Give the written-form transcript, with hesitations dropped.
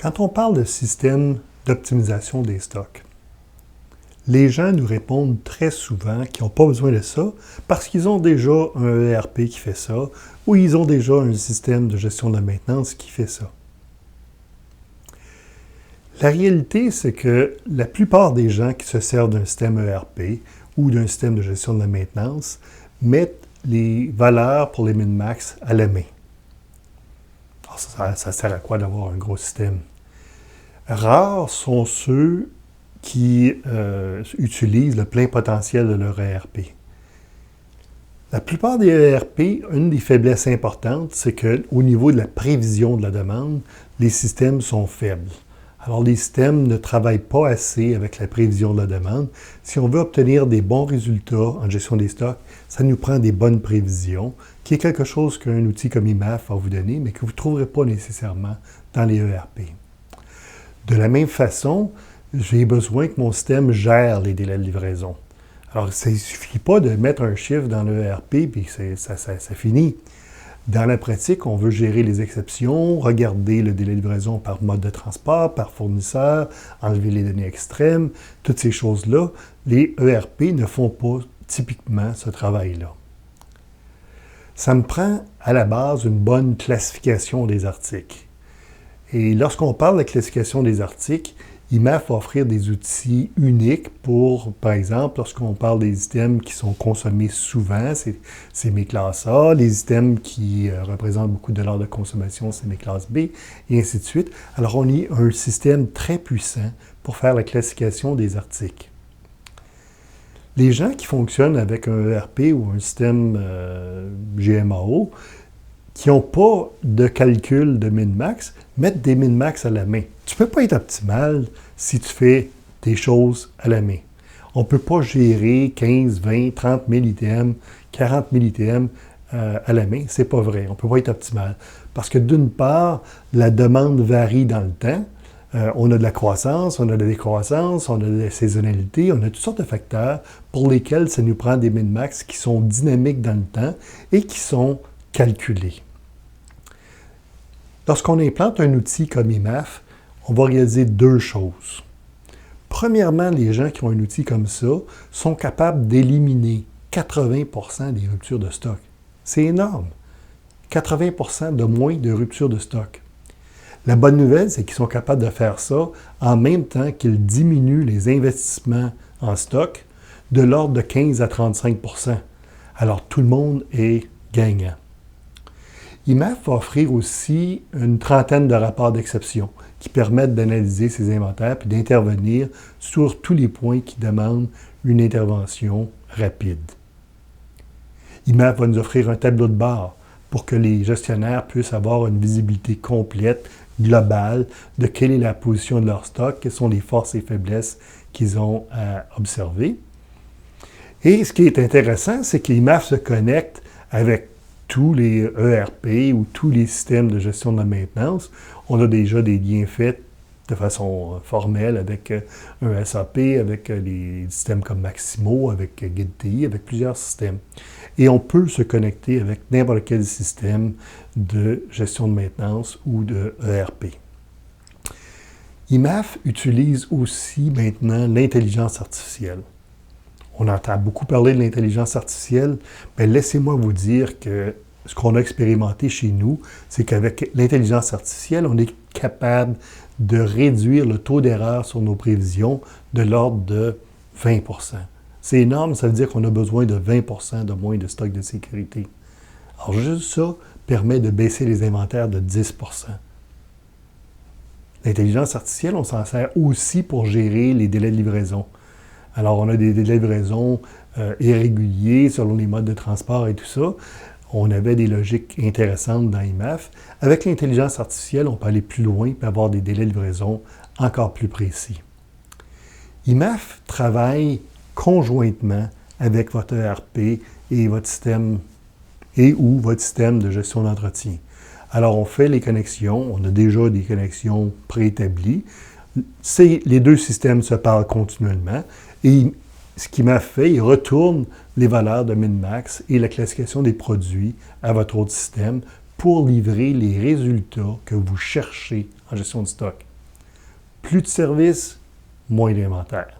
Quand on parle de système d'optimisation des stocks, les gens nous répondent très souvent qu'ils n'ont pas besoin de ça parce qu'ils ont déjà un ERP qui fait ça ou ils ont déjà un système de gestion de la maintenance qui fait ça. La réalité, c'est que la plupart des gens qui se servent d'un système ERP ou d'un système de gestion de la maintenance mettent les valeurs pour les min-max à la main. Alors, ça sert à quoi d'avoir un gros système? Rares sont ceux qui utilisent le plein potentiel de leur ERP. La plupart des ERP, une des faiblesses importantes, c'est qu'au niveau de la prévision de la demande, les systèmes sont faibles. Alors, les systèmes ne travaillent pas assez avec la prévision de la demande. Si on veut obtenir des bons résultats en gestion des stocks, ça nous prend des bonnes prévisions, qui est quelque chose qu'un outil comme IMAF va vous donner, mais que vous ne trouverez pas nécessairement dans les ERP. De la même façon, j'ai besoin que mon système gère les délais de livraison. Alors, il ne suffit pas de mettre un chiffre dans le ERP et ça finit. Dans la pratique, on veut gérer les exceptions, regarder le délai de livraison par mode de transport, par fournisseur, enlever les données extrêmes, toutes ces choses-là. Les ERP ne font pas typiquement ce travail-là. Ça me prend à la base une bonne classification des articles. Et lorsqu'on parle de la classification des articles, IMAF va offrir des outils uniques pour, par exemple, lorsqu'on parle des items qui sont consommés souvent, c'est mes classes A, les items qui représentent beaucoup de dollars de consommation, c'est mes classes B, et ainsi de suite. Alors, on a un système très puissant pour faire la classification des articles. Les gens qui fonctionnent avec un ERP ou un système GMAO, qui n'ont pas de calcul de min-max, mettent des min-max à la main. Tu ne peux pas être optimal si tu fais des choses à la main. On ne peut pas gérer 15, 20, 30 000 items, 40 000 items à la main. Ce n'est pas vrai. On ne peut pas être optimal. Parce que d'une part, la demande varie dans le temps. On a de la croissance, on a de la décroissance, on a de la saisonnalité, on a toutes sortes de facteurs pour lesquels ça nous prend des min-max qui sont dynamiques dans le temps et qui sont calculés. Lorsqu'on implante un outil comme IMAF, on va réaliser deux choses. Premièrement, les gens qui ont un outil comme ça sont capables d'éliminer 80% des ruptures de stock. C'est énorme. 80% de moins de ruptures de stock. La bonne nouvelle, c'est qu'ils sont capables de faire ça en même temps qu'ils diminuent les investissements en stock de l'ordre de 15 à 35%. Alors, tout le monde est gagnant. IMAF va offrir aussi une trentaine de rapports d'exception qui permettent d'analyser ces inventaires et d'intervenir sur tous les points qui demandent une intervention rapide. IMAF va nous offrir un tableau de bord pour que les gestionnaires puissent avoir une visibilité complète, globale, de quelle est la position de leur stock, quelles sont les forces et faiblesses qu'ils ont à observer. Et ce qui est intéressant, c'est que l'IMAF se connecte avec tous les ERP ou tous les systèmes de gestion de la maintenance. On a déjà des liens faits de façon formelle avec un SAP, avec les systèmes comme Maximo, avec GuideTI, avec plusieurs systèmes. Et on peut se connecter avec n'importe quel système de gestion de maintenance ou de ERP. IMAF utilise aussi maintenant l'intelligence artificielle. On entend beaucoup parler de l'intelligence artificielle, mais laissez-moi vous dire que ce qu'on a expérimenté chez nous, c'est qu'avec l'intelligence artificielle, on est capable de réduire le taux d'erreur sur nos prévisions de l'ordre de 20%. C'est énorme, ça veut dire qu'on a besoin de 20% de moins de stock de sécurité. Alors juste ça permet de baisser les inventaires de 10%. L'intelligence artificielle, on s'en sert aussi pour gérer les délais de livraison. Alors, on a des délais de livraison irréguliers selon les modes de transport et tout ça. On avait des logiques intéressantes dans IMAF. Avec l'intelligence artificielle, on peut aller plus loin et avoir des délais de livraison encore plus précis. IMAF travaille conjointement avec votre ERP et votre système ou votre système de gestion d'entretien. Alors, on fait les connexions. On a déjà des connexions préétablies. Les deux systèmes se parlent continuellement. Et ce qui m'a fait, il retourne les valeurs de min-max et la classification des produits à votre autre système pour livrer les résultats que vous cherchez en gestion de stock. Plus de services, moins d'inventaire.